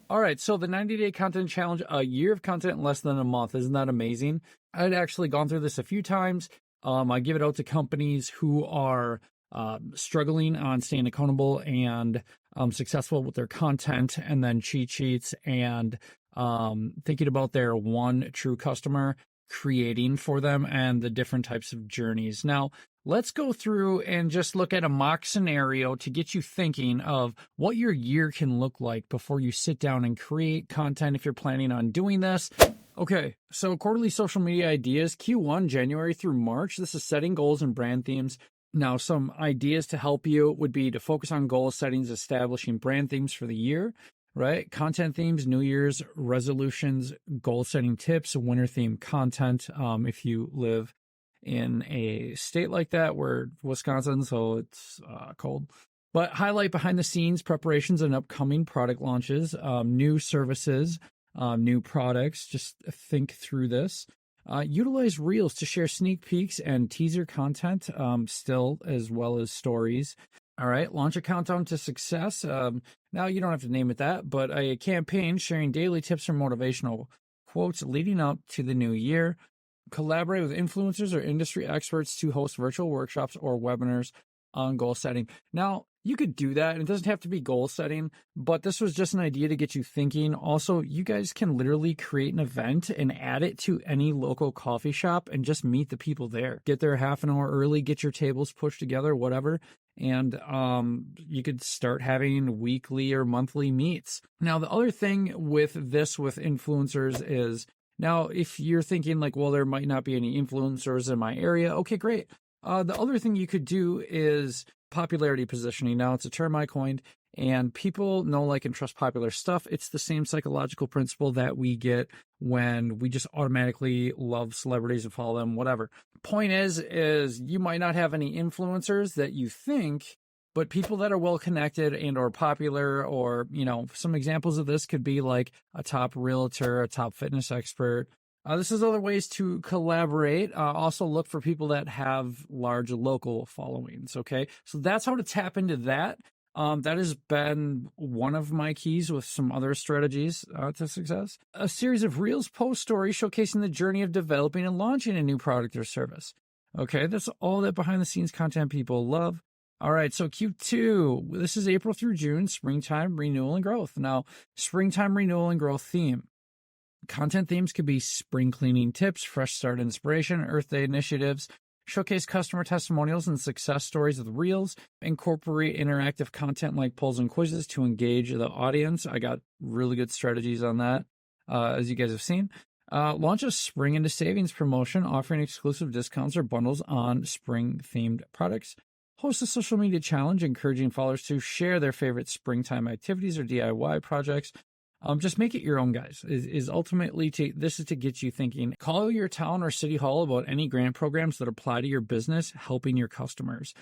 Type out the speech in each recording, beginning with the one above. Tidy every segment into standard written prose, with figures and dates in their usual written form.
All right, so the 90-day content challenge, a year of content in less than a month. Isn't that amazing? I'd actually gone through this a few times. I give it out to companies who are struggling on staying accountable and successful with their content, and then cheat sheets and thinking about their one true customer, creating for them, and the different types of journeys. Now, let's go through and just look at a mock scenario to get you thinking of what your year can look like before you sit down and create content if you're planning on doing this. Okay, so quarterly social media ideas, Q1, January through March. This is setting goals and brand themes. Now, some ideas to help you would be to focus on goal settings, establishing brand themes for the year, right? Content themes, New Year's resolutions, goal setting tips, winter theme content. If you live in a state like that, where Wisconsin, so it's cold. But highlight behind the scenes preparations and upcoming product launches, new services, new products. Just think through this. Utilize Reels to share sneak peeks and teaser content, still, as well as stories. All right, launch a countdown to success. Now, you don't have to name it that, but a campaign sharing daily tips or motivational quotes leading up to the new year. Collaborate with influencers or industry experts to host virtual workshops or webinars on goal setting. Now, you could do that, and it doesn't have to be goal setting, but this was just an idea to get you thinking. Also, you guys can literally create an event and add it to any local coffee shop and just meet the people there. Get there half an hour early, get your tables pushed together, whatever, and you could start having weekly or monthly meets. Now, the other thing with this with influencers is, now, if you're thinking like, well, there might not be any influencers in my area, okay, great. The other thing you could do is popularity positioning. Now, it's a term I coined, and people know, like, and trust popular stuff. It's the same psychological principle that we get when we just automatically love celebrities and follow them, whatever. Point is you might not have any influencers that you think, but people that are well connected and or popular, or, you know, some examples of this could be like a top realtor, a top fitness expert. This is other ways to collaborate. Also look for people that have large local followings. Okay, so that's how to tap into that. That has been one of my keys with some other strategies to success. A series of Reels post stories showcasing the journey of developing and launching a new product or service. Okay, that's all that behind the scenes content people love. All right, so Q2, this is April through June, springtime, renewal, and growth. Now, springtime, renewal, and growth theme. Content themes could be spring cleaning tips, fresh start inspiration, Earth Day initiatives, showcase customer testimonials and success stories with Reels, incorporate interactive content like polls and quizzes to engage the audience. I got really good strategies on that, as you guys have seen. Launch a spring into savings promotion, offering exclusive discounts or bundles on spring-themed products. Host a social media challenge, encouraging followers to share their favorite springtime activities or DIY projects. Just make it your own, guys. Is ultimately this is to get you thinking. Call your town or city hall about any grant programs that apply to your business, helping your customers,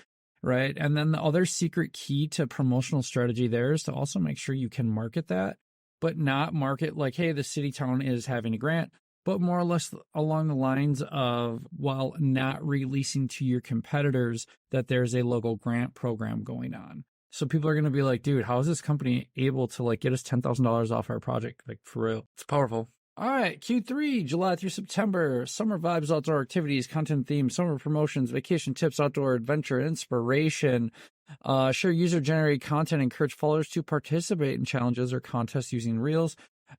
right? And then the other secret key to promotional strategy there is to also make sure you can market that, but not market like, hey, the city town is having a grant, but more or less along the lines of, while not releasing to your competitors that there's a local grant program going on. So people are going to be like, dude, how is this company able to like get us $10,000 off our project? Like, for real. It's powerful. All right, Q3, July through September, summer vibes, outdoor activities, content themes, summer promotions, vacation tips, outdoor adventure, inspiration. Share user-generated content, encourage followers to participate in challenges or contests using Reels.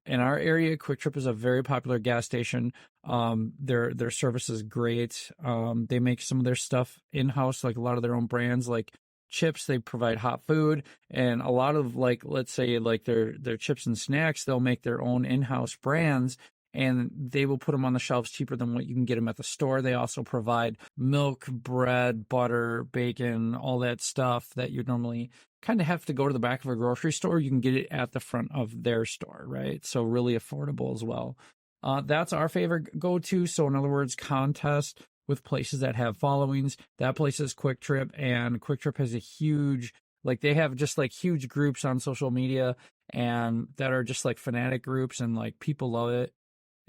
In our area, Quick Trip is a very popular gas station. Their service is great. They make some of their stuff in-house, like a lot of their own brands, like chips. They provide hot food, and a lot of, like, let's say like their chips and snacks, they'll make their own in-house brands, and they will put them on the shelves cheaper than what you can get them at the store. They also provide milk, bread, butter, bacon, all that stuff that you'd normally kind of have to go to the back of a grocery store. You can get it at the front of their store, right? So really affordable as well. That's our favorite go-to. So in other words, contest with places that have followings. That place is Quick Trip, and Quick Trip has a huge, like, they have just like huge groups on social media, and that are just like fanatic groups, and like people love it.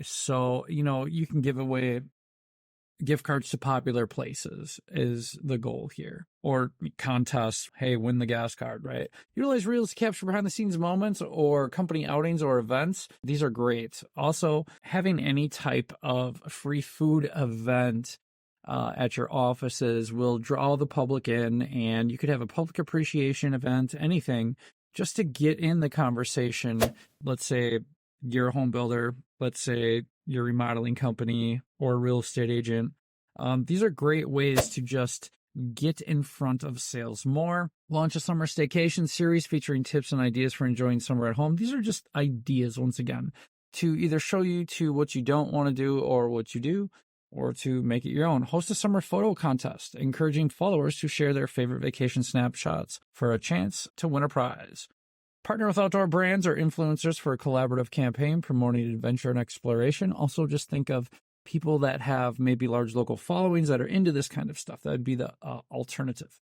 So, you know, you can give away gift cards to popular places is the goal here. Or contests, hey, win the gas card, right? Utilize Reels to capture behind the scenes moments or company outings or events. These are great. Also, having any type of free food event at your offices will draw the public in, and you could have a public appreciation event, anything, just to get in the conversation. Let's say you're a home builder, let's say your remodeling company or a real estate agent. These are great ways to just get in front of sales more. Launch a summer staycation series featuring tips and ideas for enjoying summer at home. These are just ideas, once again, to either show you to what you don't want to do or what you do, or to make it your own. Host a summer photo contest, encouraging followers to share their favorite vacation snapshots for a chance to win a prize. Partner with outdoor brands or influencers for a collaborative campaign promoting adventure and exploration. Also, just think of people that have maybe large local followings that are into this kind of stuff. That would be the alternative.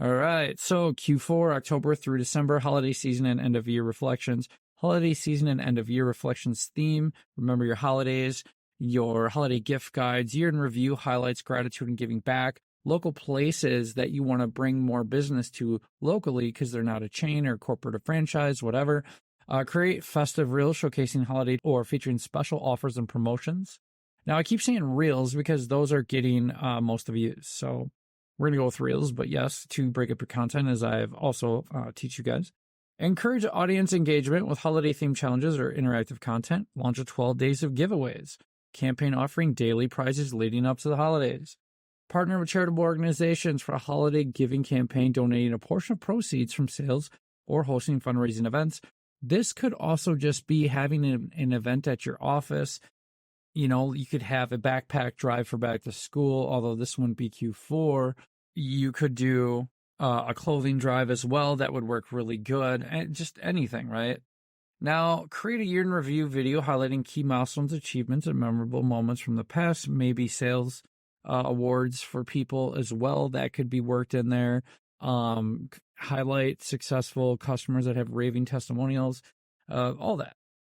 All right, so Q4, October through December, holiday season and end of year reflections. Holiday season and end of year reflections theme. Remember your holidays, your holiday gift guides, year in review, highlights, gratitude, and giving back. Local places that you want to bring more business to locally because they're not a chain or corporate or franchise, whatever. Create festive reels showcasing holiday or featuring special offers and promotions. Now, I keep saying reels because those are getting most of views. So we're going to go with reels, but yes, to break up your content, as I've also teach you guys. Encourage audience engagement with holiday themed challenges or interactive content. Launch a 12 days of giveaways. Campaign offering daily prizes leading up to the holidays. Partner with charitable organizations for a holiday giving campaign, donating a portion of proceeds from sales or hosting fundraising events. This could also just be having an event at your office. You know, you could have a backpack drive for back to school, although this wouldn't be Q4. You could do a clothing drive as well. That would work really good. And just anything, right? Now, create a year in review video highlighting key milestones, achievements, and memorable moments from the past. Maybe sales awards for people as well that could be worked in there. Highlight successful customers that have raving testimonials, all that.